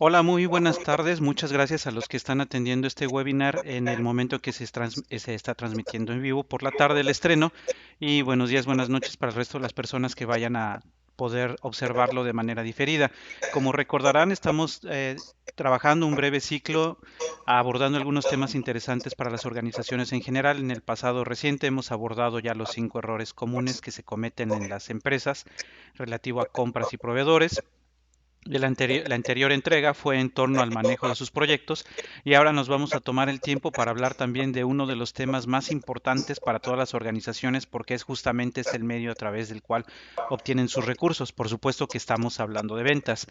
Hola, muy buenas tardes. Muchas gracias a los que están atendiendo este webinar en el momento que se está transmitiendo en vivo por la tarde el estreno. Y buenos días, buenas noches para el resto de las personas que vayan a poder observarlo de manera diferida. Como recordarán, estamos trabajando un breve ciclo abordando algunos temas interesantes para las organizaciones en general. En el pasado reciente hemos abordado ya los 5 errores comunes que se cometen en las empresas relativo a compras y proveedores. La anterior entrega fue en torno al manejo de sus proyectos y ahora nos vamos a tomar el tiempo para hablar también de uno de los temas más importantes para todas las organizaciones porque es justamente el medio a través del cual obtienen sus recursos. Por supuesto que estamos hablando de ventas.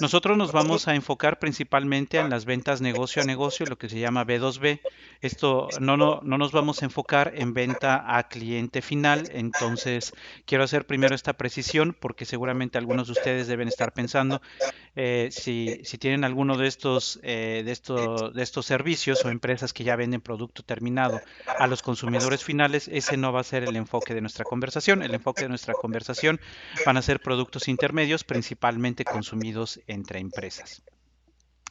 Nosotros nos vamos a enfocar principalmente en las ventas negocio a negocio, lo que se llama B2B. Esto no nos vamos a enfocar en venta a cliente final. Entonces, quiero hacer primero esta precisión porque seguramente algunos de ustedes deben estar pensando si tienen alguno de estos servicios o empresas que ya venden producto terminado a los consumidores finales, ese no va a ser el enfoque de nuestra conversación. El enfoque de nuestra conversación van a ser productos intermedios, principalmente consumidos entre empresas.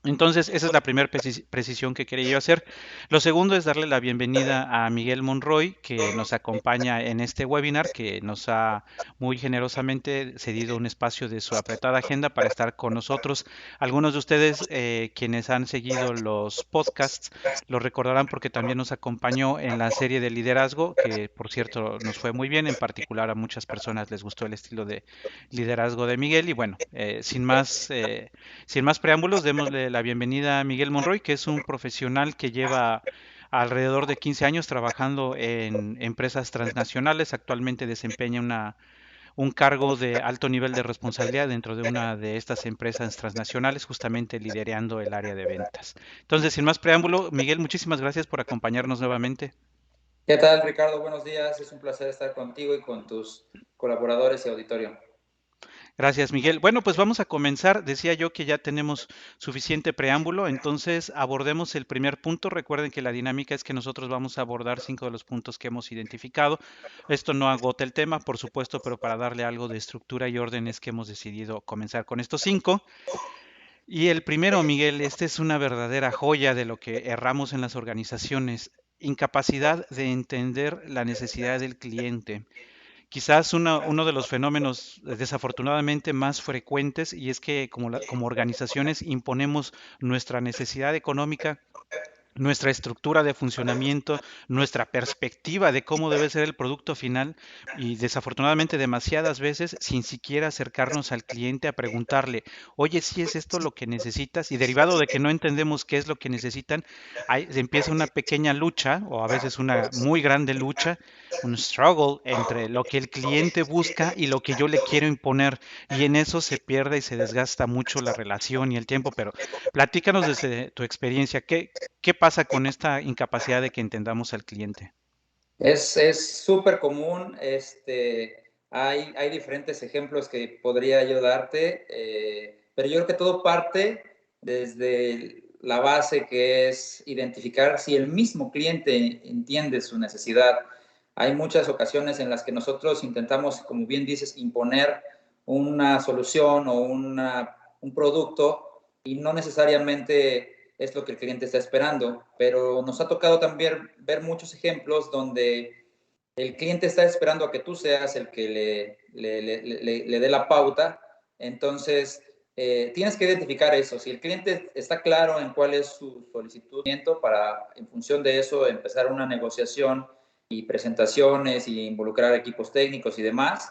Entonces, esa es la primera precisión que quería yo hacer. Lo segundo es darle la bienvenida a Miguel Monroy, que nos acompaña en este webinar, que nos ha muy generosamente cedido un espacio de su apretada agenda para estar con nosotros. Algunos de ustedes, quienes han seguido los podcasts, lo recordarán porque también nos acompañó en la serie de liderazgo, que por cierto nos fue muy bien. En particular a muchas personas les gustó el estilo de liderazgo de Miguel. Y bueno, sin más preámbulos, démosle la bienvenida a Miguel Monroy, que es un profesional que lleva alrededor de 15 años trabajando en empresas transnacionales. Actualmente desempeña un cargo de alto nivel de responsabilidad dentro de una de estas empresas transnacionales, justamente liderando el área de ventas. Entonces, sin más preámbulo, Miguel, muchísimas gracias por acompañarnos nuevamente. ¿Qué tal, Ricardo? Buenos días. Es un placer estar contigo y con tus colaboradores y auditorio. Gracias, Miguel. Bueno, pues vamos a comenzar. Decía yo que ya tenemos suficiente preámbulo, entonces abordemos el primer punto. Recuerden que la dinámica es que nosotros vamos a abordar 5 de los puntos que hemos identificado. Esto no agota el tema, por supuesto, pero para darle algo de estructura y orden es que hemos decidido comenzar con estos 5. Y el primero, Miguel, este es una verdadera joya de lo que erramos en las organizaciones. Incapacidad de entender la necesidad del cliente. Quizás uno de los fenómenos desafortunadamente más frecuentes, y es que como organizaciones imponemos nuestra necesidad económica, nuestra estructura de funcionamiento, nuestra perspectiva de cómo debe ser el producto final y desafortunadamente demasiadas veces sin siquiera acercarnos al cliente a preguntarle, oye, si es esto lo que necesitas, y derivado de que no entendemos qué es lo que necesitan, empieza una pequeña lucha o a veces una muy grande lucha, un struggle entre lo que el cliente busca y lo que yo le quiero imponer, y en eso se pierde y se desgasta mucho la relación y el tiempo. Pero platícanos desde tu experiencia, ¿qué pasa con esta incapacidad de que entendamos al cliente? Es súper común. Hay diferentes ejemplos que podría yo darte, pero yo creo que todo parte desde la base que es identificar si el mismo cliente entiende su necesidad. Hay muchas ocasiones en las que nosotros intentamos, como bien dices, imponer una solución o un producto y no necesariamente es lo que el cliente está esperando, pero nos ha tocado también ver muchos ejemplos donde el cliente está esperando a que tú seas el que le dé la pauta. Entonces, tienes que identificar eso. Si el cliente está claro en cuál es su solicitud, para en función de eso empezar una negociación y presentaciones y involucrar equipos técnicos y demás,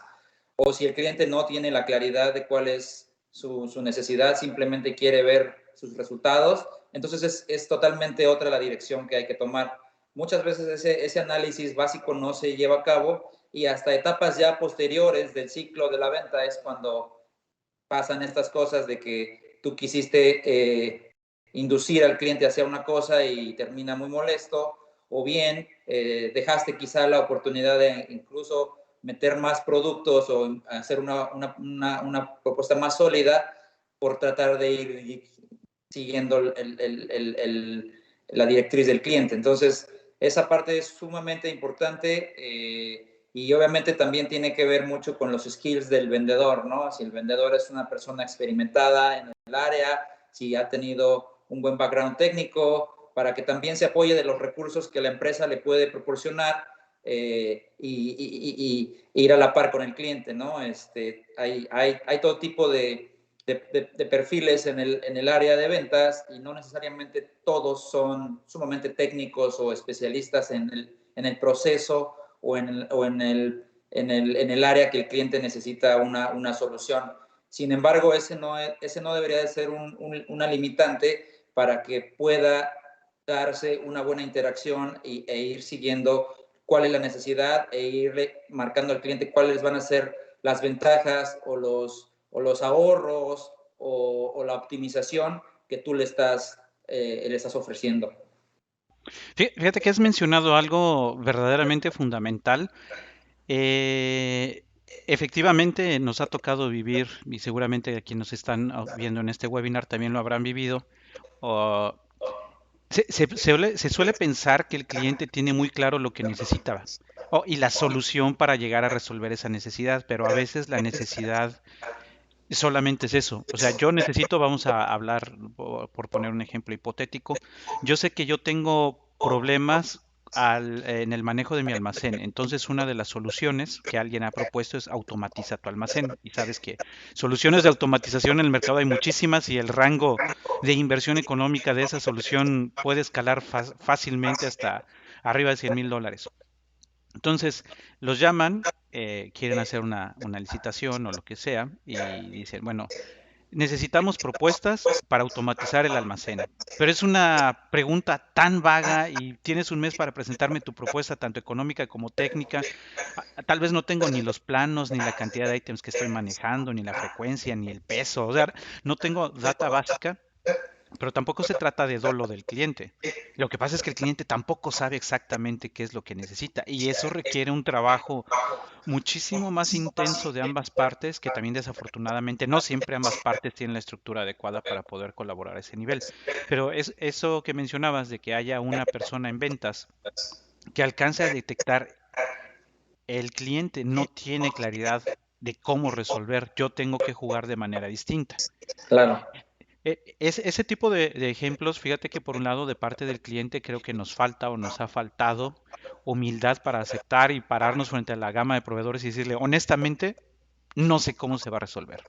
o si el cliente no tiene la claridad de cuál es su necesidad, simplemente quiere ver sus resultados, entonces es totalmente otra la dirección que hay que tomar. Muchas veces ese análisis básico no se lleva a cabo y hasta etapas ya posteriores del ciclo de la venta es cuando pasan estas cosas de que tú quisiste inducir al cliente hacia una cosa y termina muy molesto, o bien dejaste quizá la oportunidad de incluso meter más productos o hacer una propuesta más sólida por tratar de ir siguiendo la directriz del cliente. Entonces, esa parte es sumamente importante y obviamente también tiene que ver mucho con los skills del vendedor, ¿no? Si el vendedor es una persona experimentada en el área, si ha tenido un buen background técnico, para que también se apoye de los recursos que la empresa le puede proporcionar y ir a la par con el cliente, ¿no? Hay todo tipo de perfiles en el área de ventas y no necesariamente todos son sumamente técnicos o especialistas en el proceso o en el área que el cliente necesita una solución. Sin embargo, ese no debería de ser una limitante para que pueda darse una buena interacción e ir siguiendo cuál es la necesidad e ir marcando al cliente cuáles van a ser las ventajas o los ahorros o la optimización que tú le estás ofreciendo. Fíjate que has mencionado algo verdaderamente fundamental. Efectivamente, nos ha tocado vivir, y seguramente a quienes nos están viendo en este webinar también lo habrán vivido. o se suele pensar que el cliente tiene muy claro lo que necesitaba y la solución para llegar a resolver esa necesidad, pero a veces la necesidad solamente es eso. O sea, yo necesito, vamos a hablar, por poner un ejemplo hipotético, yo sé que yo tengo problemas en el manejo de mi almacén. Entonces, una de las soluciones que alguien ha propuesto es automatiza tu almacén. Y sabes que soluciones de automatización en el mercado hay muchísimas y el rango de inversión económica de esa solución puede escalar fácilmente hasta arriba de $100,000. Entonces, los llaman, quieren hacer una licitación o lo que sea, y dicen, bueno, necesitamos propuestas para automatizar el almacén. Pero es una pregunta tan vaga y tienes un mes para presentarme tu propuesta, tanto económica como técnica. Tal vez no tengo ni los planos, ni la cantidad de ítems que estoy manejando, ni la frecuencia, ni el peso. O sea, no tengo data básica, pero tampoco se trata de dolo del cliente. Lo que pasa es que el cliente tampoco sabe exactamente qué es lo que necesita y eso requiere un trabajo muchísimo más intenso de ambas partes, que también desafortunadamente no siempre ambas partes tienen la estructura adecuada para poder colaborar a ese nivel. Pero es eso que mencionabas de que haya una persona en ventas que alcance a detectar el cliente no tiene claridad de cómo resolver, yo tengo que jugar de manera distinta. Claro. Ese tipo de ejemplos, fíjate que por un lado de parte del cliente creo que nos falta o nos ha faltado humildad para aceptar y pararnos frente a la gama de proveedores y decirle, honestamente, no sé cómo se va a resolver.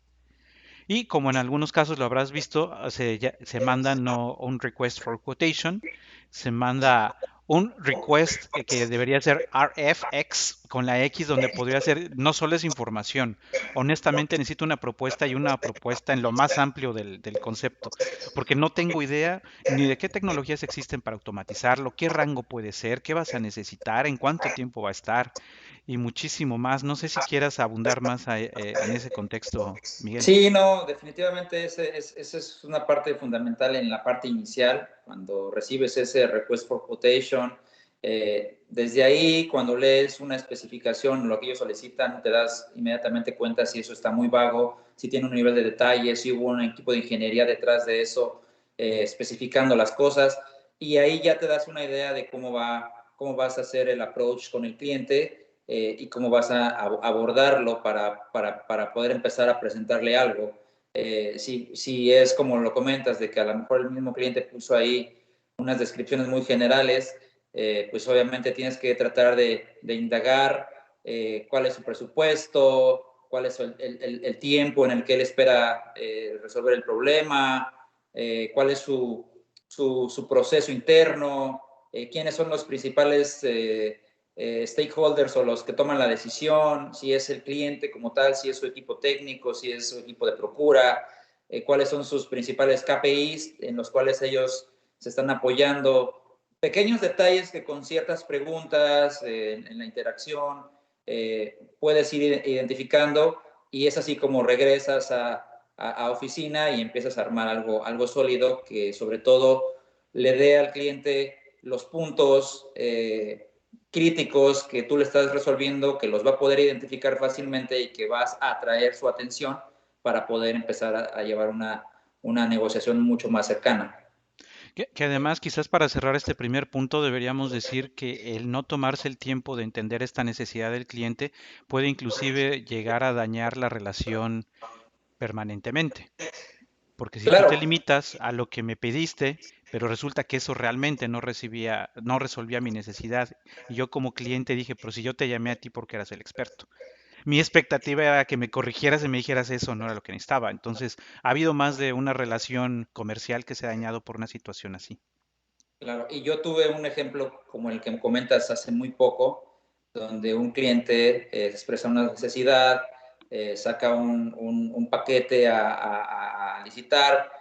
Y como en algunos casos lo habrás visto, se manda no un request for quotation, se manda un request que debería ser RFX con la X donde podría ser no solo es información. Honestamente necesito una propuesta y una propuesta en lo más amplio del concepto, porque no tengo idea ni de qué tecnologías existen para automatizarlo, qué rango puede ser, qué vas a necesitar, en cuánto tiempo va a estar y muchísimo más. No sé si quieras abundar más en ese contexto, Miguel. Sí, no, definitivamente esa es una parte fundamental en la parte inicial, cuando recibes ese request for quotation. Desde ahí, cuando lees una especificación, lo que ellos solicitan, te das inmediatamente cuenta si eso está muy vago, si tiene un nivel de detalle, si hubo un equipo de ingeniería detrás de eso, especificando las cosas, y ahí ya te das una idea de cómo vas a hacer el approach con el cliente y cómo vas a abordarlo para poder empezar a presentarle algo. Si es como lo comentas, de que a lo mejor el mismo cliente puso ahí unas descripciones muy generales, pues obviamente tienes que tratar de indagar cuál es su presupuesto, cuál es el tiempo en el que él espera resolver el problema, cuál es su proceso interno, quiénes son los principales stakeholders o los que toman la decisión, si es el cliente como tal, si es su equipo técnico, si es su equipo de procura, cuáles son sus principales KPIs en los cuales ellos se están apoyando. Pequeños detalles que con ciertas preguntas en la interacción puedes ir identificando y es así como regresas a oficina y empiezas a armar algo sólido que sobre todo le dé al cliente los puntos críticos que tú le estás resolviendo, que los va a poder identificar fácilmente y que vas a atraer su atención para poder empezar a llevar una negociación mucho más cercana. Que además, quizás para cerrar este primer punto, deberíamos decir que el no tomarse el tiempo de entender esta necesidad del cliente puede inclusive llegar a dañar la relación permanentemente. porque si tú te Claro, limitas a lo que me pediste, pero resulta que eso realmente no resolvía mi necesidad, y yo como cliente dije, pero si yo te llamé a ti porque eras el experto. Mi expectativa era que me corrigieras y me dijeras eso, no era lo que necesitaba. Entonces, ha habido más de una relación comercial que se ha dañado por una situación así. claro. Y yo tuve un ejemplo como el que me comentas hace muy poco, donde un cliente expresa una necesidad, saca un paquete a licitar,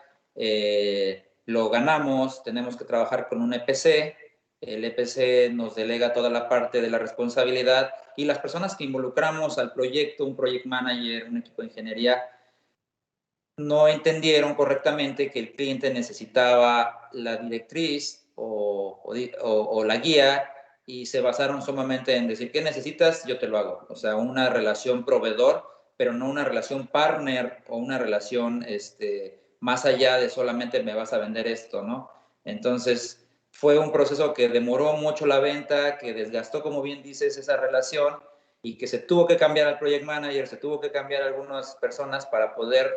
lo ganamos, tenemos que trabajar con un EPC, el EPC nos delega toda la parte de la responsabilidad y las personas que involucramos al proyecto, un project manager, un equipo de ingeniería, no entendieron correctamente que el cliente necesitaba la directriz o la guía y se basaron sumamente en decir, ¿qué necesitas? Yo te lo hago. O sea, una relación proveedor, pero no una relación partner o una relación más allá de solamente me vas a vender esto, ¿no? Entonces, fue un proceso que demoró mucho la venta, que desgastó, como bien dices, esa relación y que se tuvo que cambiar al project manager, se tuvo que cambiar a algunas personas para poder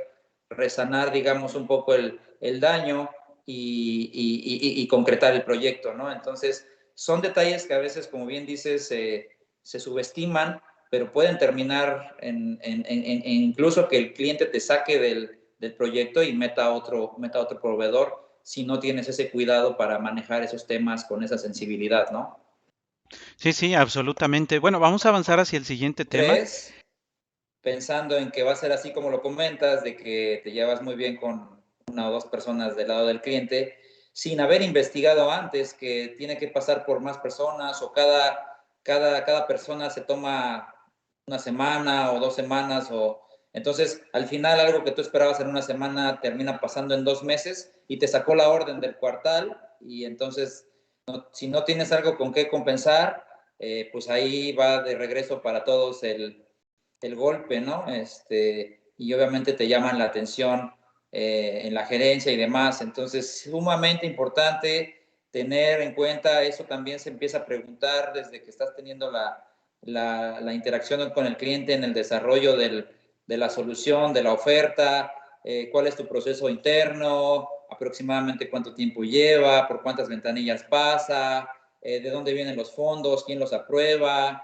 resanar, digamos, un poco el daño y concretar el proyecto, ¿no? Entonces, son detalles que a veces, como bien dices, se subestiman, pero pueden terminar en incluso que el cliente te saque del proyecto y meta otro proveedor si no tienes ese cuidado para manejar esos temas con esa sensibilidad, ¿no? Sí, sí, absolutamente. Bueno, vamos a avanzar hacia el siguiente tema. ¿Crees, pensando en que va a ser así como lo comentas, de que te llevas muy bien con una o dos personas del lado del cliente, sin haber investigado antes que tiene que pasar por más personas o cada persona se toma una semana o 2 semanas o entonces al final algo que tú esperabas en una semana termina pasando en 2 meses y te sacó la orden del cuartal y entonces si no tienes algo con qué compensar, pues ahí va de regreso para todos el golpe, ¿no? Y obviamente te llaman la atención en la gerencia y demás. Entonces, sumamente importante tener en cuenta, eso también se empieza a preguntar desde que estás teniendo la interacción con el cliente en el desarrollo de la solución, de la oferta, cuál es tu proceso interno, aproximadamente cuánto tiempo lleva, por cuántas ventanillas pasa, de dónde vienen los fondos, quién los aprueba,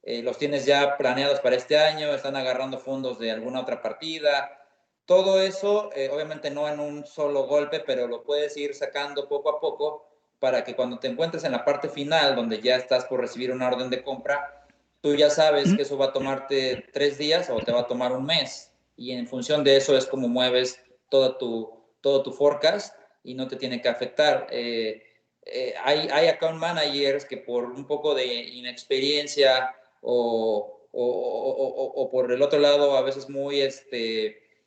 los tienes ya planeados para este año, están agarrando fondos de alguna otra partida. Todo eso, obviamente no en un solo golpe, pero lo puedes ir sacando poco a poco para que cuando te encuentres en la parte final, donde ya estás por recibir una orden de compra, tú ya sabes que eso va a tomarte 3 días o te va a tomar un mes. Y en función de eso es como mueves todo tu forecast y no te tiene que afectar. Hay account managers que por un poco de inexperiencia o por el otro lado a veces muy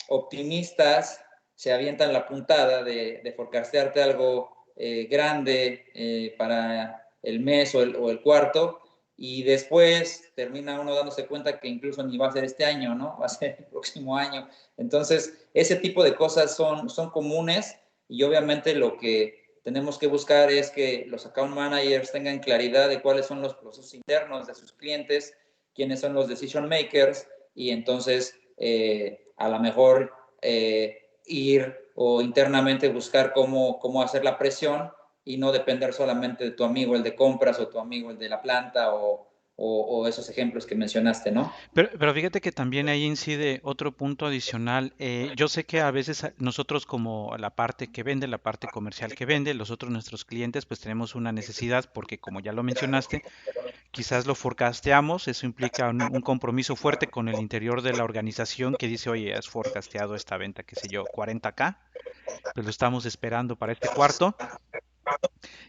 optimistas se avientan la puntada de forecastearte algo grande para el mes o el cuarto y después termina uno dándose cuenta que incluso ni va a ser este año, ¿no? Va a ser el próximo año. Entonces, ese tipo de cosas son comunes y obviamente lo que tenemos que buscar es que los account managers tengan claridad de cuáles son los procesos internos de sus clientes, quiénes son los decision makers y entonces a lo mejor ir o internamente buscar cómo hacer la presión y no depender solamente de tu amigo el de compras o tu amigo el de la planta o esos ejemplos que mencionaste, ¿no? Pero fíjate que también ahí incide otro punto adicional. Yo sé que a veces nosotros como la parte que vende, la parte comercial que vende, los otros nuestros clientes, pues tenemos una necesidad porque como ya lo mencionaste, quizás lo forecasteamos, eso implica un compromiso fuerte con el interior de la organización que dice, oye, has forecasteado esta venta, qué sé yo, 40K, pues lo estamos esperando para este cuarto.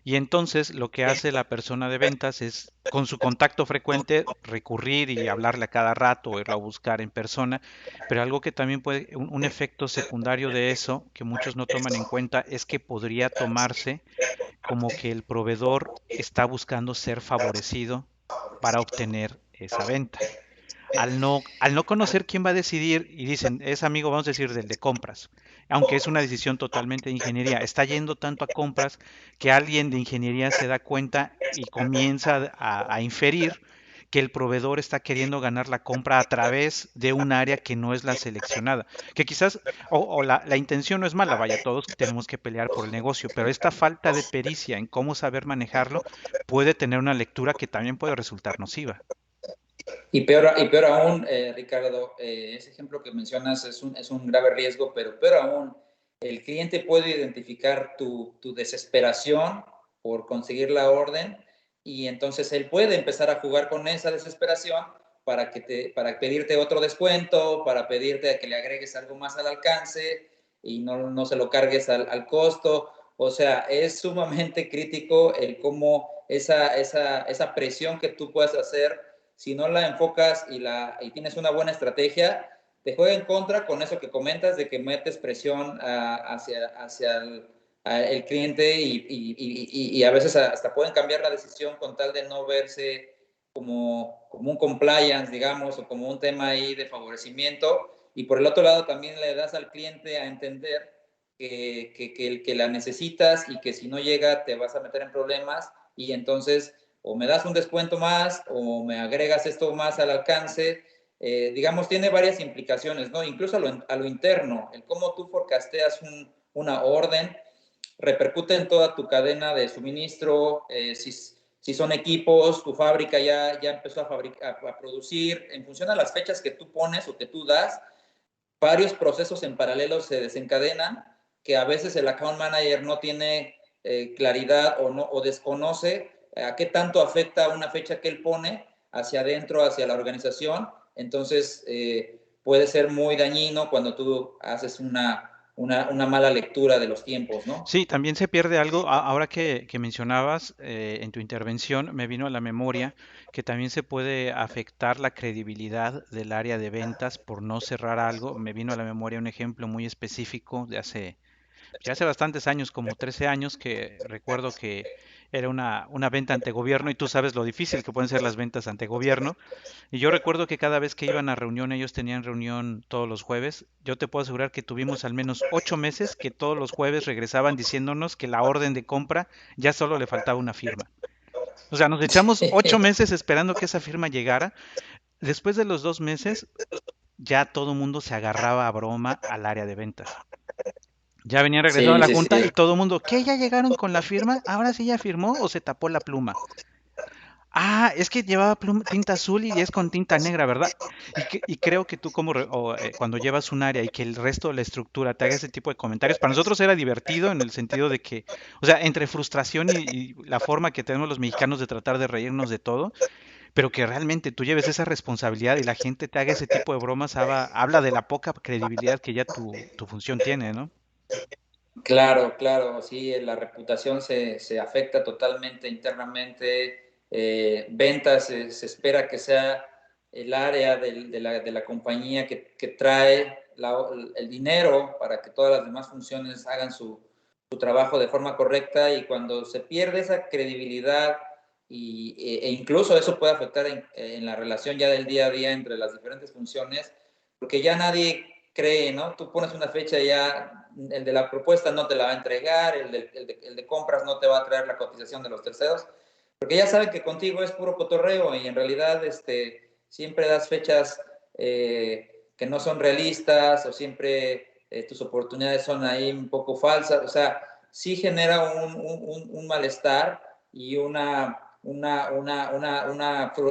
Y entonces lo que hace la persona de ventas es, con su contacto frecuente, recurrir y hablarle a cada rato o irlo a buscar en persona. Pero algo que también puede, un efecto secundario de eso, que muchos no toman en cuenta, es que podría tomarse como que el proveedor está buscando ser favorecido para obtener esa venta. Al no conocer quién va a decidir, y dicen, es amigo, vamos a decir, del de compras, aunque es una decisión totalmente de ingeniería, está yendo tanto a compras que alguien de ingeniería se da cuenta y comienza a inferir que el proveedor está queriendo ganar la compra a través de un área que no es la seleccionada. Que quizás, o la intención no es mala, vaya, todos tenemos que pelear por el negocio, pero esta falta de pericia en cómo saber manejarlo puede tener una lectura que también puede resultar nociva. Y peor aún, Ricardo, ese ejemplo que mencionas es un grave riesgo, pero peor aún, el cliente puede identificar tu desesperación por conseguir la orden y entonces él puede empezar a jugar con esa desesperación para pedirte otro descuento, para pedirte que le agregues algo más al alcance y no se lo cargues al costo. O sea, es sumamente crítico el cómo esa presión que tú puedas hacer, si no la enfocas y tienes una buena estrategia, te juega en contra con eso que comentas de que metes presión hacia el cliente y a veces hasta pueden cambiar la decisión con tal de no verse como un compliance, digamos, o como un tema ahí de favorecimiento. Y por el otro lado también le das al cliente a entender que la necesitas y que si no llega te vas a meter en problemas y entonces o me das un descuento más o me agregas esto más al alcance. Digamos, tiene varias implicaciones, ¿no? Incluso a lo interno, el cómo tú forecasteas una orden repercute en toda tu cadena de suministro, si son equipos, tu fábrica ya empezó a producir, en función a las fechas que tú pones o que tú das, varios procesos en paralelo se desencadenan que a veces el account manager no tiene claridad o desconoce a qué tanto afecta una fecha que él pone hacia adentro, hacia la organización. Entonces, puede ser muy dañino cuando tú haces una mala lectura de los tiempos, ¿no? Sí, también se pierde algo. Ahora que mencionabas en tu intervención, me vino a la memoria que también se puede afectar la credibilidad del área de ventas por no cerrar algo. Me vino a la memoria un ejemplo muy específico de ya hace bastantes años, como 13 años, que recuerdo que era una venta ante gobierno y tú sabes lo difícil que pueden ser las ventas ante gobierno. Y yo recuerdo que cada vez que iban a reunión, ellos tenían reunión todos los jueves. Yo te puedo asegurar que tuvimos al menos 8 meses que todos los jueves regresaban diciéndonos que la orden de compra ya solo le faltaba una firma. O sea, nos echamos 8 meses esperando que esa firma llegara. Después de los 2 meses, ya todo el mundo se agarraba a broma al área de ventas. Ya venían regresando a Sí, la sí, junta sí. y todo el mundo, ¿qué? ¿Ya llegaron con la firma? ¿Ahora sí ya firmó o se tapó la pluma? Ah, es que llevaba tinta azul y es con tinta negra, ¿verdad? Y creo que tú cuando llevas un área y que el resto de la estructura te haga ese tipo de comentarios, para nosotros era divertido en el sentido de que, o sea, entre frustración y la forma que tenemos los mexicanos de tratar de reírnos de todo, pero que realmente tú lleves esa responsabilidad y la gente te haga ese tipo de bromas, habla de la poca credibilidad que ya tu función tiene, ¿no? Claro, claro, sí, la reputación se afecta totalmente internamente. Ventas se espera que sea el área de la compañía que trae el dinero para que todas las demás funciones hagan su trabajo de forma correcta y cuando se pierde esa credibilidad e incluso eso puede afectar en la relación ya del día a día entre las diferentes funciones, porque ya nadie cree, ¿no? Tú pones una fecha y ya el de la propuesta no te la va a entregar, el de compras no te va a traer la cotización de los terceros, porque ya saben que contigo es puro cotorreo y en realidad siempre das fechas que no son realistas o siempre tus oportunidades son ahí un poco falsas, o sea, sí genera un malestar y una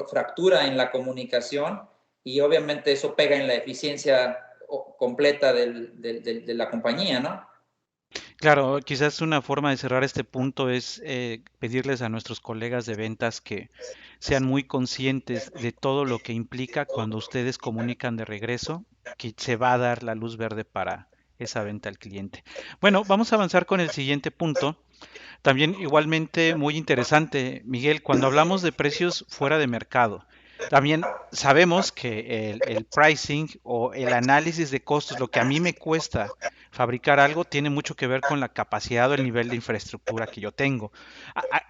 fractura en la comunicación y obviamente eso pega en la eficiencia completa de la compañía, ¿no? Claro, quizás una forma de cerrar este punto es pedirles a nuestros colegas de ventas que sean muy conscientes de todo lo que implica cuando ustedes comunican de regreso que se va a dar la luz verde para esa venta al cliente. Bueno, vamos a avanzar con el siguiente punto. También igualmente muy interesante, Miguel, cuando hablamos de precios fuera de mercado, también sabemos que el pricing o el análisis de costos, lo que a mí me cuesta fabricar algo, tiene mucho que ver con la capacidad o el nivel de infraestructura que yo tengo.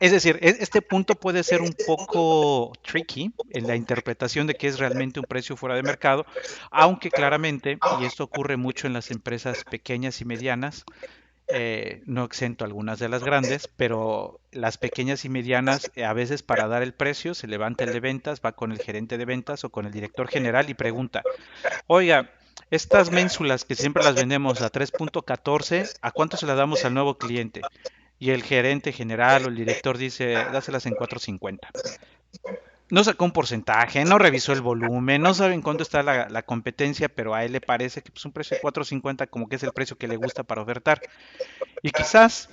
Es decir, este punto puede ser un poco tricky en la interpretación de qué es realmente un precio fuera de mercado, aunque claramente, y esto ocurre mucho en las empresas pequeñas y medianas, no exento algunas de las grandes, pero las pequeñas y medianas, a veces para dar el precio, se levanta el de ventas, va con el gerente de ventas o con el director general y pregunta, oiga, estas ménsulas que siempre las vendemos a 3.14, ¿a cuánto se las damos al nuevo cliente? Y el gerente general o el director dice, dáselas en 4.50. No sacó un porcentaje, no revisó el volumen, no saben cuánto está la competencia, pero a él le parece que pues, un precio de 4.50 como que es el precio que le gusta para ofertar. Y quizás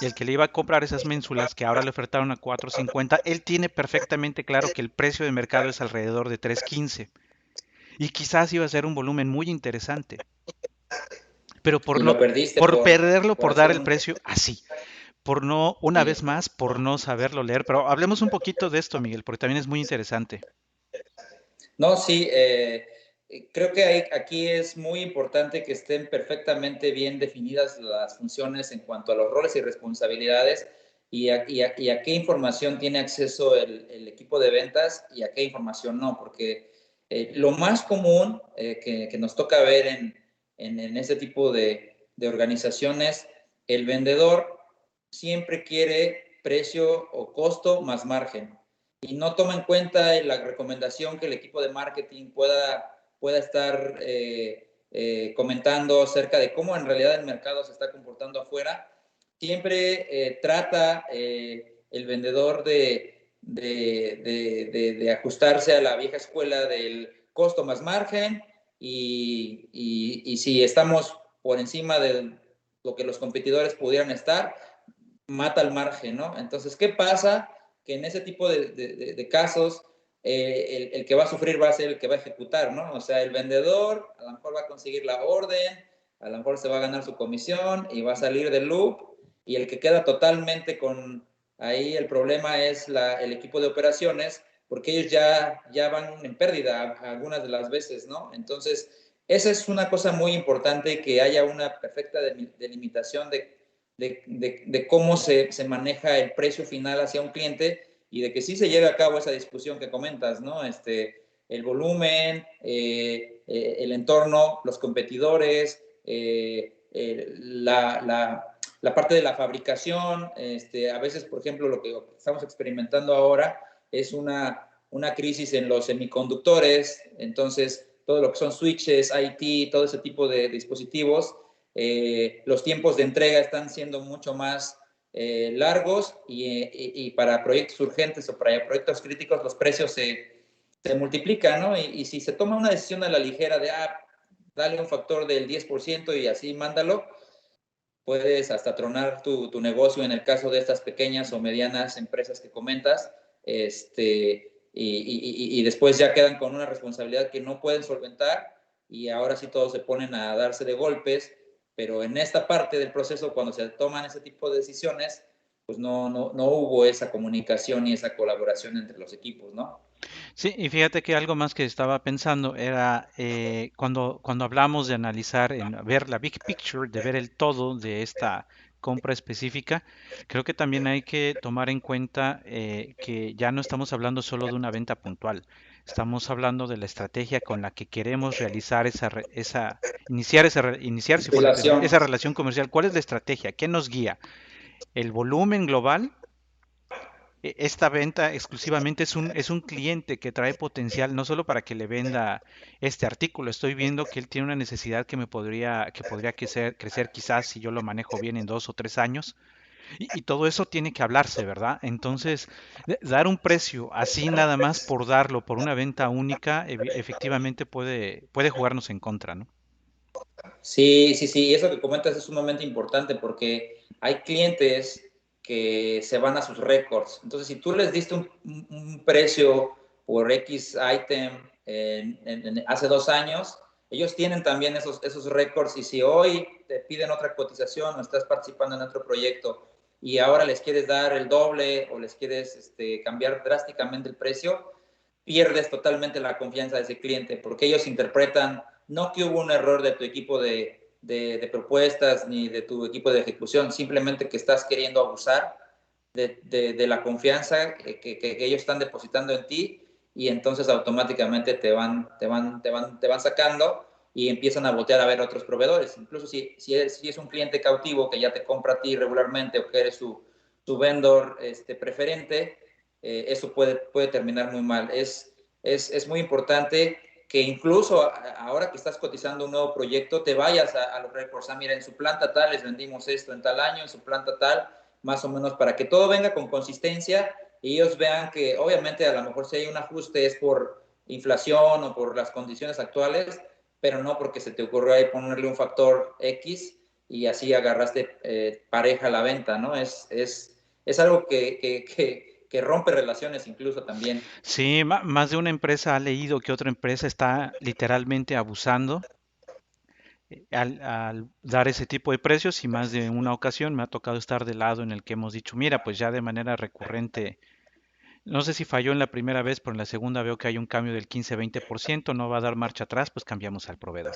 el que le iba a comprar esas ménsulas que ahora le ofertaron a 4.50, él tiene perfectamente claro que el precio de mercado es alrededor de 3.15 y quizás iba a ser un volumen muy interesante, pero por Y no lo perdiste por perderlo por por dar hacer el un... precio así, por no una Sí. vez más por no saberlo leer, pero hablemos un poquito de esto, Miguel, porque también es muy interesante. No, sí, creo que aquí es muy importante que estén perfectamente bien definidas las funciones en cuanto a los roles y responsabilidades y a qué información tiene acceso el equipo de ventas y a qué información no, porque lo más común que nos toca ver en este tipo de organizaciones, el vendedor siempre quiere precio o costo más margen y no toma en cuenta la recomendación que el equipo de marketing pueda estar comentando acerca de cómo en realidad el mercado se está comportando afuera. Siempre trata el vendedor de ajustarse a la vieja escuela del costo más margen y si estamos por encima de lo que los competidores pudieran estar, mata el margen, ¿no? Entonces, ¿qué pasa? Que en ese tipo de casos, el que va a sufrir va a ser el que va a ejecutar, ¿no? O sea, el vendedor a lo mejor va a conseguir la orden, a lo mejor se va a ganar su comisión y va a salir del loop, y el que queda totalmente con ahí el problema es el equipo de operaciones, porque ellos ya van en pérdida algunas de las veces, ¿no? Entonces, esa es una cosa muy importante, que haya una perfecta delimitación de cómo se maneja el precio final hacia un cliente y de que sí se lleve a cabo esa discusión que comentas, ¿no? El volumen, el entorno, los competidores, la parte de la fabricación. A veces, por ejemplo, lo que estamos experimentando ahora es una crisis en los semiconductores, entonces todo lo que son switches, IT, todo ese tipo de dispositivos, los tiempos de entrega están siendo mucho más largos y para proyectos urgentes o para proyectos críticos los precios se multiplican, ¿no? Y si se toma una decisión a la ligera de, dale un factor del 10% y así mándalo, puedes hasta tronar tu negocio en el caso de estas pequeñas o medianas empresas que comentas, y después ya quedan con una responsabilidad que no pueden solventar y ahora sí todos se ponen a darse de golpes, pero en esta parte del proceso, cuando se toman ese tipo de decisiones, pues no hubo esa comunicación y esa colaboración entre los equipos, ¿no? Sí, y fíjate que algo más que estaba pensando era cuando hablamos de analizar, en ver la big picture, de ver el todo de esta compra específica, creo que también hay que tomar en cuenta que ya no estamos hablando solo de una venta puntual, estamos hablando de la estrategia con la que queremos realizar iniciar, si fue la primera, Relación. esa relación comercial. ¿Cuál es la estrategia? ¿Qué nos guía? ¿El volumen global? Esta venta exclusivamente es un cliente que trae potencial no solo para que le venda este artículo. Estoy viendo que él tiene una necesidad que podría crecer quizás si yo lo manejo bien en 2 o 3 años. Y todo eso tiene que hablarse, ¿verdad? Entonces, dar un precio así nada más por darlo, por una venta única, efectivamente puede jugarnos en contra, ¿no? Sí, sí, sí, eso que comentas es sumamente importante porque hay clientes que se van a sus récords. Entonces, si tú les diste un precio por X item hace 2 años, ellos tienen también esos récords, y si hoy te piden otra cotización o estás participando en otro proyecto y ahora les quieres dar el doble o les quieres cambiar drásticamente el precio, pierdes totalmente la confianza de ese cliente, porque ellos interpretan no que hubo un error de tu equipo de propuestas ni de tu equipo de ejecución, simplemente que estás queriendo abusar de la confianza que ellos están depositando en ti, y entonces automáticamente te van sacando y empiezan a voltear a ver a otros proveedores. Incluso si es un cliente cautivo que ya te compra a ti regularmente o que eres su vendor preferente, eso puede terminar muy mal. Es muy importante que incluso ahora que estás cotizando un nuevo proyecto, te vayas a los récords. Ah, mira, en su planta tal les vendimos esto en tal año, en su planta tal, más o menos para que todo venga con consistencia y ellos vean que obviamente a lo mejor si hay un ajuste es por inflación o por las condiciones actuales, pero no porque se te ocurrió ahí ponerle un factor X y así agarraste pareja a la venta, ¿no? Es algo que rompe relaciones incluso también. Sí, más de una empresa ha leído que otra empresa está literalmente abusando al dar ese tipo de precios y más de una ocasión me ha tocado estar del lado en el que hemos dicho, mira, pues ya de manera recurrente, no sé si falló en la primera vez, pero en la segunda veo que hay un cambio del 15-20%, no va a dar marcha atrás, pues cambiamos al proveedor.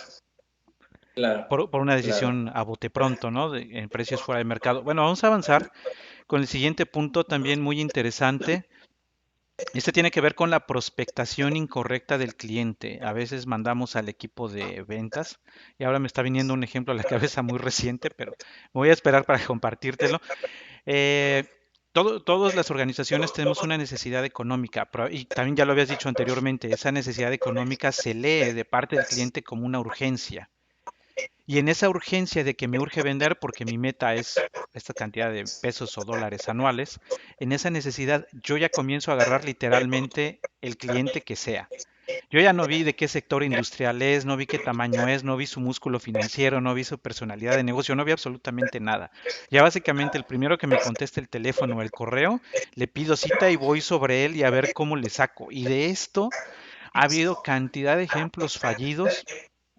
Claro, Por una claro. decisión a bote pronto, ¿no? En precios fuera de mercado. Bueno, vamos a avanzar con el siguiente punto también muy interesante. Este tiene que ver con la prospectación incorrecta del cliente. A veces mandamos al equipo de ventas, y ahora me está viniendo un ejemplo a la cabeza muy reciente, pero me voy a esperar para compartírtelo. Eh, todas las organizaciones tenemos una necesidad económica, y también ya lo habías dicho anteriormente, esa necesidad económica se lee de parte del cliente como una urgencia. Y en esa urgencia de que me urge vender porque mi meta es esta cantidad de pesos o dólares anuales, en esa necesidad yo ya comienzo a agarrar literalmente el cliente que sea. Yo ya no vi de qué sector industrial es, no vi qué tamaño es, no vi su músculo financiero, no vi su personalidad de negocio, no vi absolutamente nada. Ya básicamente el primero que me conteste el teléfono o el correo, le pido cita y voy sobre él y a ver cómo le saco. Y de esto ha habido cantidad de ejemplos fallidos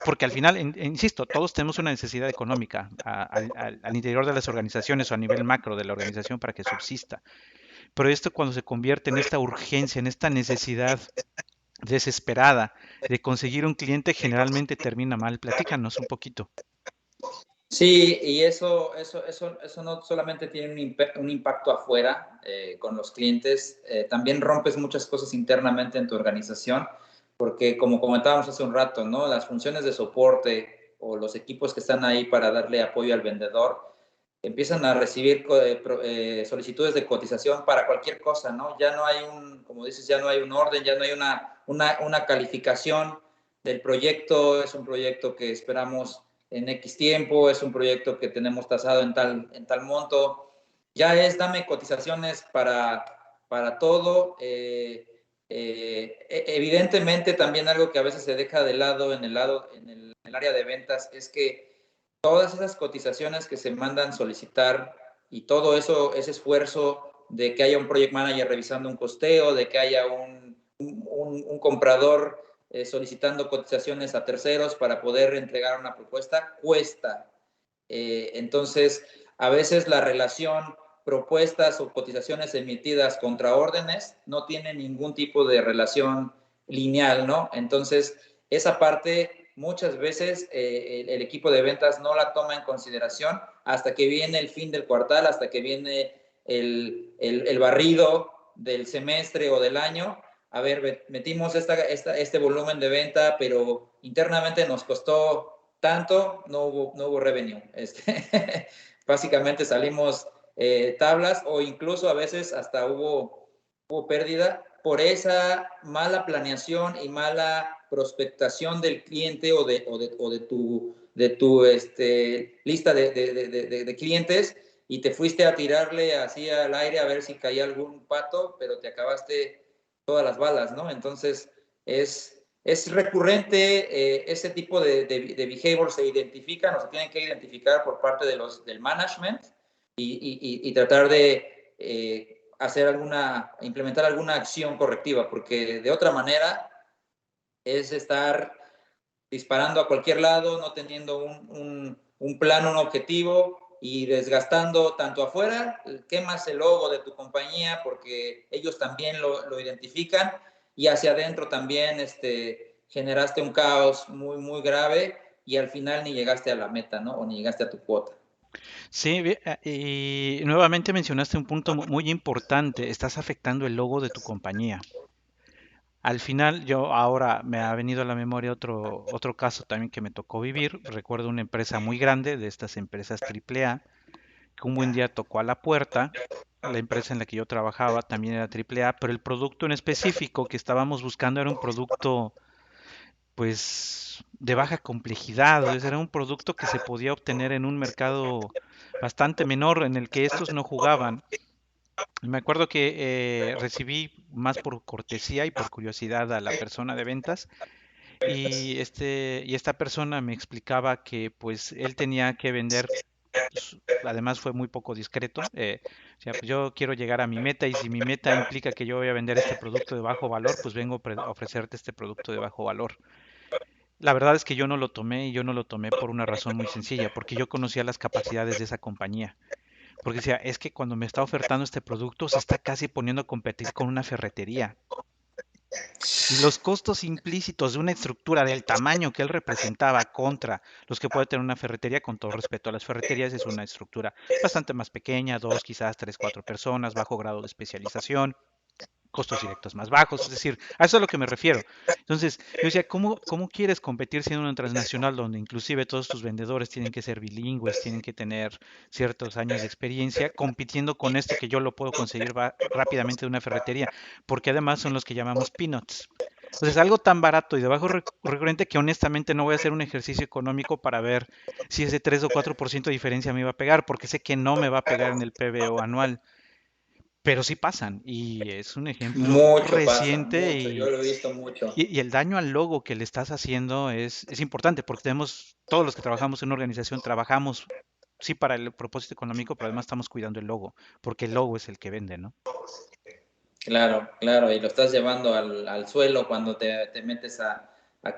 porque al final, insisto, todos tenemos una necesidad económica al interior de las organizaciones o a nivel macro de la organización para que subsista. Pero esto cuando se convierte en esta urgencia, en esta necesidad desesperada de conseguir un cliente, generalmente termina mal. Platícanos un poquito. Sí, y eso no solamente tiene un impacto afuera con los clientes, también rompes muchas cosas internamente en tu organización, porque como comentábamos hace un rato, ¿no? Las funciones de soporte o los equipos que están ahí para darle apoyo al vendedor empiezan a recibir solicitudes de cotización para cualquier cosa, ¿no? Ya no hay como dices, ya no hay un orden, ya no hay una calificación del proyecto, es un proyecto que esperamos en X tiempo, es un proyecto que tenemos tasado en tal monto, ya es dame cotizaciones para todo. Evidentemente también algo que a veces se deja de lado en el área de ventas es que todas esas cotizaciones que se mandan solicitar y todo eso, ese esfuerzo de que haya un project manager revisando un costeo, de que haya un comprador solicitando cotizaciones a terceros para poder entregar una propuesta, cuesta. Entonces, a veces la relación propuestas o cotizaciones emitidas contra órdenes no tiene ningún tipo de relación lineal, ¿no? Entonces, esa parte muchas veces el equipo de ventas no la toma en consideración hasta que viene el fin del cuartal, hasta que viene el barrido del semestre o del año. A ver, metimos este volumen de venta, pero internamente nos costó tanto, no hubo revenue. Básicamente salimos tablas o incluso a veces hasta hubo pérdida por esa mala planeación y mala prospectación del cliente o de tu lista de clientes y te fuiste a tirarle así al aire a ver si caía algún pato, pero te acabaste todas las balas, ¿no? Entonces es recurrente, ese tipo de behavior se identifican o se tienen que identificar por parte del management y tratar de implementar alguna acción correctiva, porque de otra manera es estar disparando a cualquier lado, no teniendo un plan, un objetivo y desgastando tanto afuera, quemas el logo de tu compañía porque ellos también lo identifican y hacia adentro también generaste un caos muy, muy grave y al final ni llegaste a la meta, ¿no? O ni llegaste a tu cuota. Sí, y nuevamente mencionaste un punto muy importante. Estás afectando el logo de tu compañía. Al final, yo ahora me ha venido a la memoria otro caso también que me tocó vivir. Recuerdo una empresa muy grande, de estas empresas AAA, que un buen día tocó a la puerta. La empresa en la que yo trabajaba también era AAA, pero el producto en específico que estábamos buscando era un producto, pues, de baja complejidad. O sea, era un producto que se podía obtener en un mercado bastante menor en el que estos no jugaban. Y me acuerdo que recibí más por cortesía y por curiosidad a la persona de ventas y esta persona me explicaba que pues él tenía que vender, además fue muy poco discreto, o sea, pues yo quiero llegar a mi meta y si mi meta implica que yo voy a vender este producto de bajo valor, pues vengo a ofrecerte este producto de bajo valor. La verdad es que yo no lo tomé y yo no lo tomé por una razón muy sencilla, porque yo conocía las capacidades de esa compañía. Porque decía, es que cuando me está ofertando este producto se está casi poniendo a competir con una ferretería. Y los costos implícitos de una estructura del tamaño que él representaba contra los que puede tener una ferretería, con todo respeto a las ferreterías, es una estructura bastante más pequeña, dos, quizás tres, cuatro personas, bajo grado de especialización, costos directos más bajos, es decir, a eso es a lo que me refiero. Entonces, yo decía, ¿cómo quieres competir siendo una transnacional donde inclusive todos tus vendedores tienen que ser bilingües, tienen que tener ciertos años de experiencia, compitiendo con esto que yo lo puedo conseguir rápidamente de una ferretería? Porque además son los que llamamos peanuts. Entonces, algo tan barato y de bajo recurrente que honestamente no voy a hacer un ejercicio económico para ver si ese 3 o 4% de diferencia me va a pegar, porque sé que no me va a pegar en el PBO anual, pero sí pasan y es un ejemplo Mucho pasa, reciente mucho, yo lo he visto mucho. y el daño al logo que le estás haciendo es importante porque tenemos, todos los que trabajamos en una organización, trabajamos sí para el propósito económico, pero además estamos cuidando el logo, porque el logo es el que vende, ¿no? Claro, claro, y lo estás llevando al suelo cuando te metes a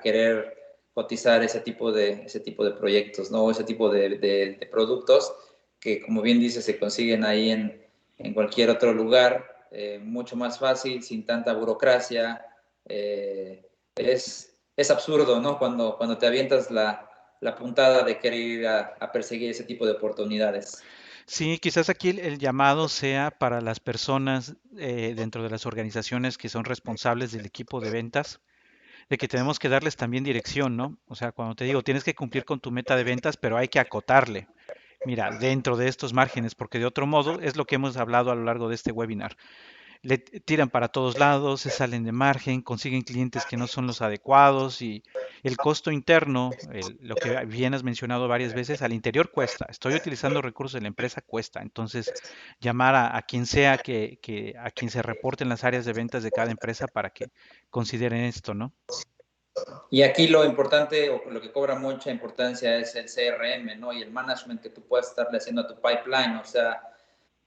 querer cotizar ese tipo de proyectos, ¿no? Ese tipo de productos que, como bien dices, se consiguen ahí en cualquier otro lugar, mucho más fácil, sin tanta burocracia. Es absurdo, ¿no? Cuando te avientas la puntada de querer ir a perseguir ese tipo de oportunidades. Sí, quizás aquí el llamado sea para las personas dentro de las organizaciones que son responsables del equipo de ventas, de que tenemos que darles también dirección, ¿no? O sea, cuando te digo, tienes que cumplir con tu meta de ventas, pero hay que acotarle. Mira, dentro de estos márgenes, porque de otro modo es lo que hemos hablado a lo largo de este webinar. Le tiran para todos lados, se salen de margen, consiguen clientes que no son los adecuados y el costo interno, lo que bien has mencionado varias veces, al interior cuesta. Estoy utilizando recursos de la empresa, cuesta. Entonces, llamar a quien sea a quien se reporte en las áreas de ventas de cada empresa para que consideren esto, ¿no? Y aquí lo importante o lo que cobra mucha importancia es el CRM, ¿no? Y el management que tú puedas estarle haciendo a tu pipeline. O sea,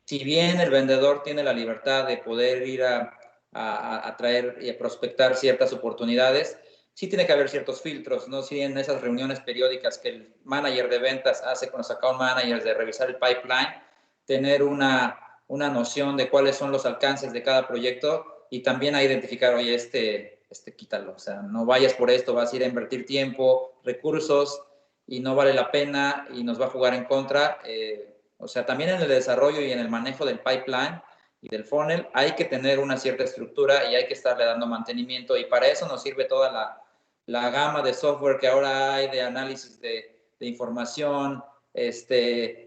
si bien el vendedor tiene la libertad de poder ir a traer y a prospectar ciertas oportunidades, sí tiene que haber ciertos filtros, ¿no? Sí, en esas reuniones periódicas que el manager de ventas hace con los account managers de revisar el pipeline, tener una noción de cuáles son los alcances de cada proyecto y también a identificar, oye, quítalo, o sea, no vayas por esto, vas a ir a invertir tiempo, recursos y no vale la pena y nos va a jugar en contra. O sea, también en el desarrollo y en el manejo del pipeline y del funnel hay que tener una cierta estructura y hay que estarle dando mantenimiento y para eso nos sirve toda la gama de software que ahora hay de análisis de información,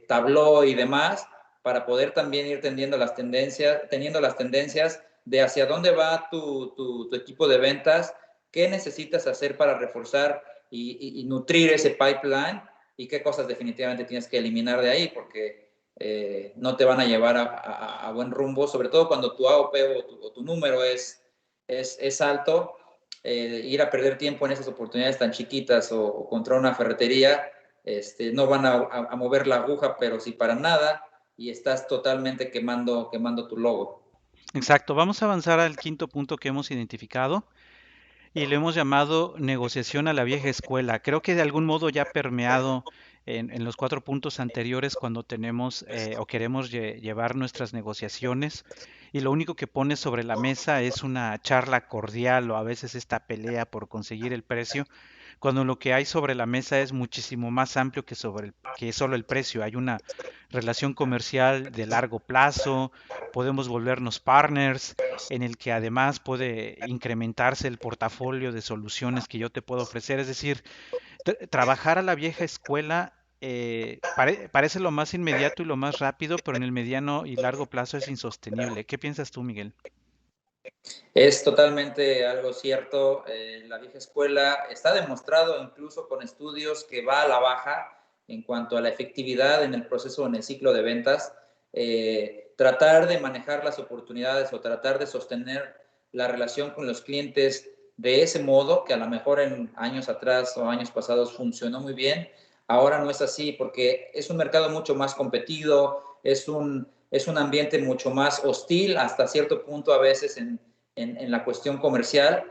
Tableau y demás, para poder también ir teniendo las tendencias de hacia dónde va tu equipo de ventas, qué necesitas hacer para reforzar y nutrir ese pipeline y qué cosas definitivamente tienes que eliminar de ahí, porque no te van a llevar a buen rumbo, sobre todo cuando tu AOP o tu número es alto. Ir a perder tiempo en esas oportunidades tan chiquitas o contra una ferretería, no van a mover la aguja, pero sí para nada, y estás totalmente quemando tu logo. Exacto, vamos a avanzar al quinto punto que hemos identificado y lo hemos llamado negociación a la vieja escuela. Creo que de algún modo ya ha permeado en los cuatro puntos anteriores cuando tenemos o queremos llevar nuestras negociaciones y lo único que pone sobre la mesa es una charla cordial o a veces esta pelea por conseguir el precio, cuando lo que hay sobre la mesa es muchísimo más amplio que solo el precio. Hay una relación comercial de largo plazo, podemos volvernos partners, en el que además puede incrementarse el portafolio de soluciones que yo te puedo ofrecer. Es decir, trabajar a la vieja escuela parece lo más inmediato y lo más rápido, pero en el mediano y largo plazo es insostenible. ¿Qué piensas tú, Miguel? Es totalmente algo cierto. La vieja escuela está demostrado incluso con estudios que va a la baja en cuanto a la efectividad en el proceso, en el ciclo de ventas. Tratar de manejar las oportunidades o tratar de sostener la relación con los clientes de ese modo, que a lo mejor en años atrás o años pasados funcionó muy bien, ahora no es así porque es un mercado mucho más competido, es un ambiente mucho más hostil hasta cierto punto a veces en la cuestión comercial,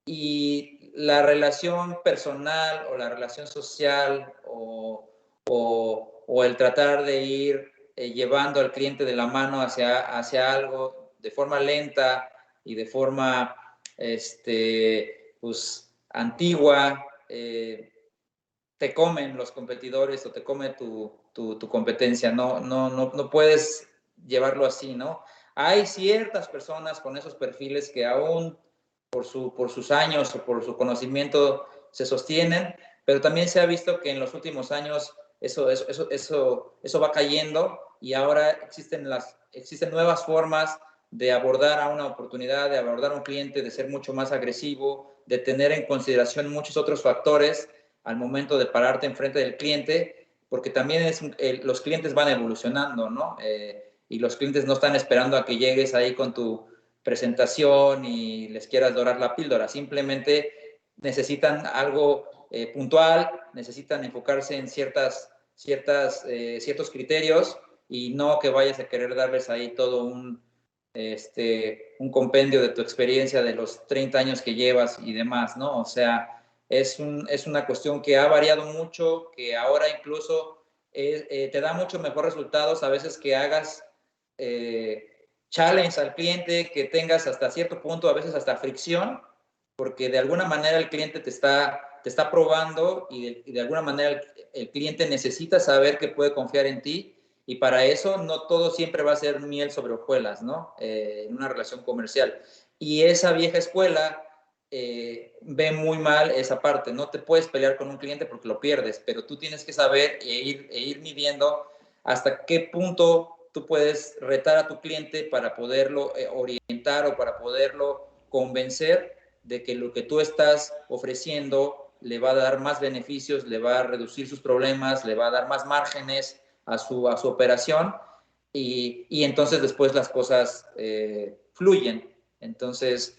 y la relación personal o la relación social o el tratar de ir llevando al cliente de la mano hacia algo de forma lenta y de forma pues, antigua, te comen los competidores o te come tu competencia. No puedes llevarlo así, ¿no? Hay ciertas personas con esos perfiles que aún por sus años o por su conocimiento se sostienen, pero también se ha visto que en los últimos años eso va cayendo, y ahora existen nuevas formas de abordar a una oportunidad, de abordar a un cliente, de ser mucho más agresivo, de tener en consideración muchos otros factores al momento de pararte enfrente del cliente, porque también los clientes van evolucionando, ¿no? Y los clientes no están esperando a que llegues ahí con tu presentación y les quieras dorar la píldora, simplemente necesitan algo puntual, necesitan enfocarse en ciertos criterios, y no que vayas a querer darles ahí todo un compendio de tu experiencia de los 30 años que llevas y demás, ¿no? O sea, es una cuestión que ha variado mucho, que ahora incluso te da mucho mejor resultados a veces que hagas challenge al cliente, que tengas hasta cierto punto, a veces hasta fricción, porque de alguna manera el cliente te está probando, y de alguna manera el cliente necesita saber que puede confiar en ti, y para eso no todo siempre va a ser miel sobre hojuelas, ¿no? En una relación comercial. Y esa vieja escuela ve muy mal esa parte. No te puedes pelear con un cliente porque lo pierdes, pero tú tienes que saber ir midiendo hasta qué punto tú puedes retar a tu cliente para poderlo orientar o para poderlo convencer de que lo que tú estás ofreciendo le va a dar más beneficios, le va a reducir sus problemas, le va a dar más márgenes a su operación, y entonces después las cosas fluyen. Entonces,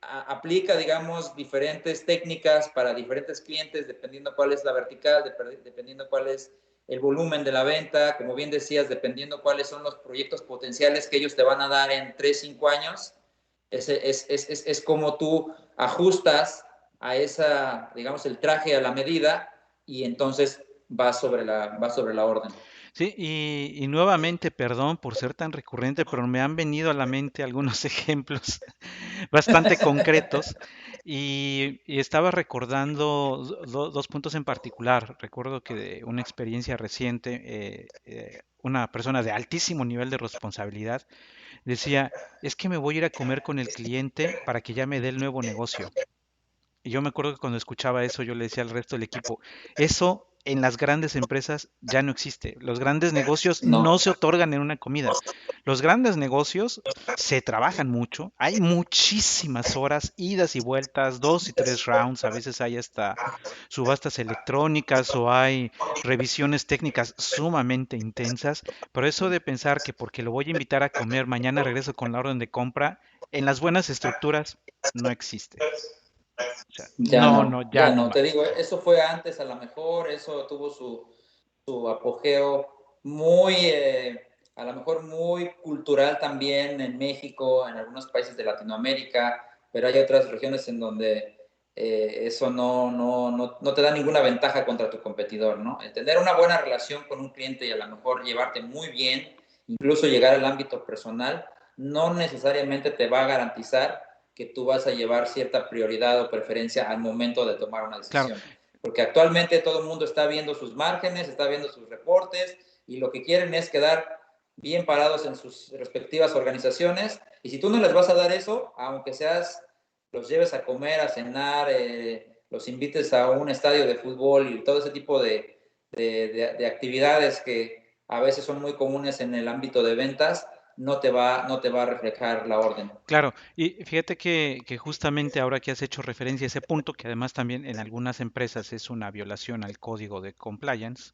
aplica, digamos, diferentes técnicas para diferentes clientes, dependiendo cuál es la vertical, dependiendo cuál es el volumen de la venta, como bien decías, dependiendo cuáles son los proyectos potenciales que ellos te van a dar en 3, 5 años, es como tú ajustas a esa, digamos, el traje a la medida, y entonces va sobre la orden. Sí, y nuevamente, perdón por ser tan recurrente, pero me han venido a la mente algunos ejemplos bastante concretos y estaba recordando dos puntos en particular. Recuerdo que de una experiencia reciente, una persona de altísimo nivel de responsabilidad decía, es que me voy a ir a comer con el cliente para que ya me dé el nuevo negocio. Y yo me acuerdo que cuando escuchaba eso, yo le decía al resto del equipo, eso en las grandes empresas ya no existe. Los grandes negocios No. no se otorgan en una comida. Los grandes negocios se trabajan mucho, hay muchísimas horas, idas y vueltas, 2 y 3 rounds, a veces hay hasta subastas electrónicas o hay revisiones técnicas sumamente intensas, pero eso de pensar que porque lo voy a invitar a comer, mañana regreso con la orden de compra, en las buenas estructuras no existe. O sea, no, no, ya Ya no no. Te más. digo, eso fue antes, a lo mejor, eso tuvo su apogeo muy, a lo mejor muy cultural también en México, en algunos países de Latinoamérica, pero hay otras regiones en donde eso no te da ninguna ventaja contra tu competidor, ¿no? El tener una buena relación con un cliente y a lo mejor llevarte muy bien, incluso llegar al ámbito personal, no necesariamente te va a garantizar que tú vas a llevar cierta prioridad o preferencia al momento de tomar una Claro, decisión. Porque actualmente todo el mundo está viendo sus márgenes, está viendo sus reportes y lo que quieren es quedar bien parados en sus respectivas organizaciones. Y si tú no les vas a dar eso, aunque los lleves a comer, a cenar, los invites a un estadio de fútbol y todo ese tipo de actividades que a veces son muy comunes en el ámbito de ventas, no te va a reflejar la orden. claro. Y fíjate que justamente ahora que has hecho referencia a ese punto, que además también en algunas empresas es una violación al código de compliance,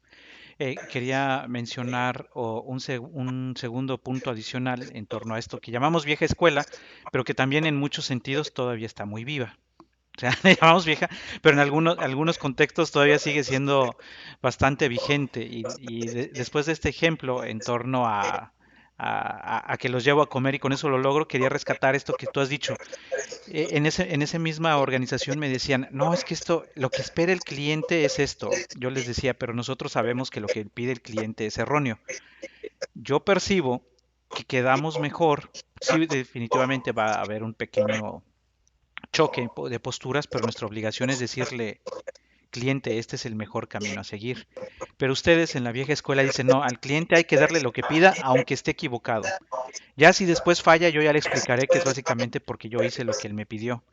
quería mencionar un segundo punto adicional en torno a esto que llamamos vieja escuela, pero que también en muchos sentidos todavía está muy viva. O sea, le llamamos vieja, pero en algunos contextos todavía sigue siendo bastante vigente. Después de este ejemplo en torno a que los llevo a comer y con eso lo logro, quería rescatar esto que tú has dicho. En esa misma organización me decían, no, es que esto, lo que espera el cliente es esto. Yo les decía, pero nosotros sabemos que lo que pide el cliente es erróneo. Yo percibo que quedamos mejor. Sí, definitivamente va a haber un pequeño choque de posturas, pero nuestra obligación es decirle, cliente, este es el mejor camino a seguir. Pero ustedes en la vieja escuela dicen, no, al cliente hay que darle lo que pida, aunque esté equivocado. Ya si después falla, yo ya le explicaré que es básicamente porque yo hice lo que él me pidió.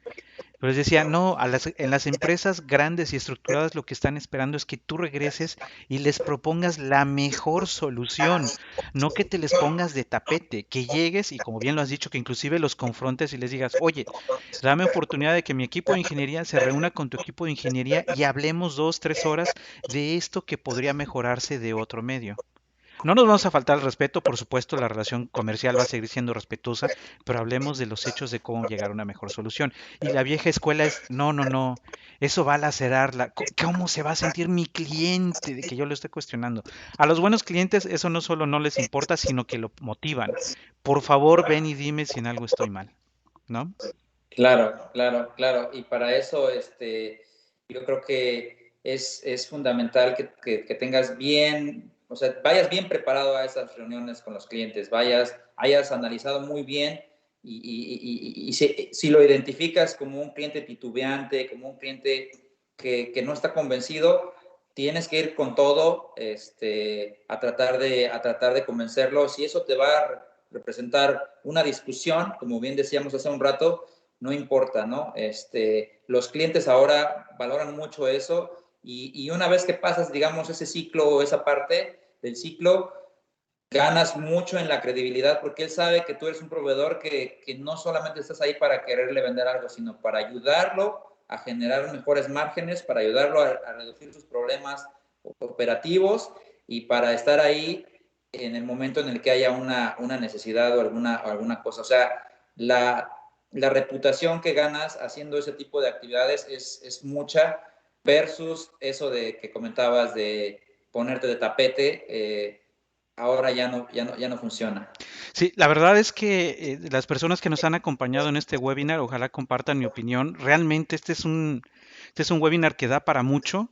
Pero les decía, no, en las empresas grandes y estructuradas lo que están esperando es que tú regreses y les propongas la mejor solución, no que te les pongas de tapete, que llegues y como bien lo has dicho, que inclusive los confrontes y les digas, oye, dame oportunidad de que mi equipo de ingeniería se reúna con tu equipo de ingeniería y hablemos 2, 3 horas de esto que podría mejorarse de otro medio. No nos vamos a faltar al respeto, por supuesto, la relación comercial va a seguir siendo respetuosa, pero hablemos de los hechos de cómo llegar a una mejor solución. Y la vieja escuela es, no, no, no, eso va a lacerarla. ¿Cómo se va a sentir mi cliente de que yo lo esté cuestionando? A los buenos clientes eso no solo no les importa, sino que lo motivan. Por favor, ven y dime si en algo estoy mal, ¿no? Claro, claro, claro. Y para eso, yo creo que es fundamental que tengas bien, o sea, vayas bien preparado a esas reuniones con los clientes, hayas analizado muy bien y si lo identificas como un cliente titubeante, como un cliente que no está convencido, tienes que ir con todo, a tratar de convencerlo. Si eso te va a representar una discusión, como bien decíamos hace un rato, no importa, ¿no? Los clientes ahora valoran mucho eso y una vez que pasas, digamos, ese ciclo o esa parte del ciclo, ganas mucho en la credibilidad porque él sabe que tú eres un proveedor que no solamente estás ahí para quererle vender algo, sino para ayudarlo a generar mejores márgenes, para ayudarlo a reducir sus problemas operativos y para estar ahí en el momento en el que haya una necesidad o alguna cosa. O sea, la reputación que ganas haciendo ese tipo de actividades es mucha versus eso de que comentabas de ponerte de tapete, ahora ya no funciona. Sí, la verdad es que las personas que nos han acompañado en este webinar, ojalá compartan mi opinión. Realmente este es un webinar que da para mucho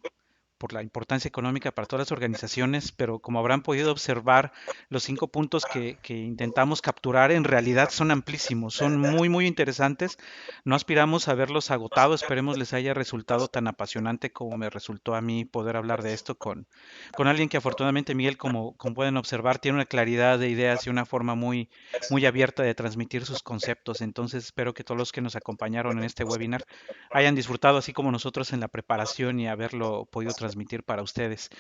por la importancia económica para todas las organizaciones, pero como habrán podido observar, los 5 puntos que intentamos capturar en realidad son amplísimos, son muy, muy interesantes. No aspiramos a verlos agotados, esperemos les haya resultado tan apasionante como me resultó a mí poder hablar de esto con alguien que afortunadamente, Miguel, como pueden observar, tiene una claridad de ideas y una forma muy, muy abierta de transmitir sus conceptos. Entonces, espero que todos los que nos acompañaron en este webinar hayan disfrutado así como nosotros en la preparación y haberlo podido transmitir para ustedes.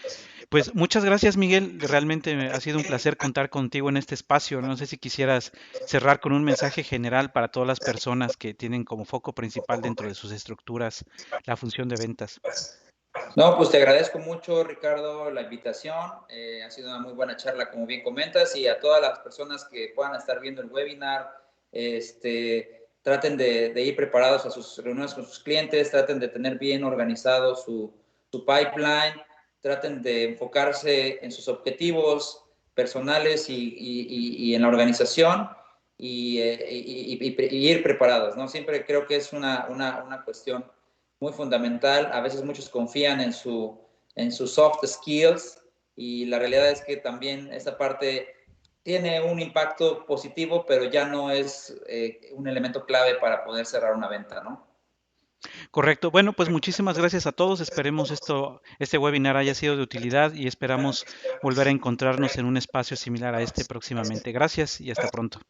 Pues muchas gracias, Miguel. Realmente ha sido un placer contar contigo en este espacio. No sé si quisieras cerrar con un mensaje general para todas las personas que tienen como foco principal dentro de sus estructuras la función de ventas. No, pues te agradezco mucho, Ricardo, la invitación. Ha sido una muy buena charla, como bien comentas, y a todas las personas que puedan estar viendo el webinar, traten de ir preparados a sus reuniones con sus clientes, traten de tener bien organizado su pipeline, traten de enfocarse en sus objetivos personales y en la organización y ir preparados, ¿no? Siempre creo que es una cuestión muy fundamental. A veces muchos confían en sus soft skills y la realidad es que también esa parte tiene un impacto positivo, pero ya no es un elemento clave para poder cerrar una venta, ¿no? Correcto. Bueno, pues muchísimas gracias a todos. Esperemos este webinar haya sido de utilidad y esperamos volver a encontrarnos en un espacio similar a este próximamente. Gracias y hasta pronto.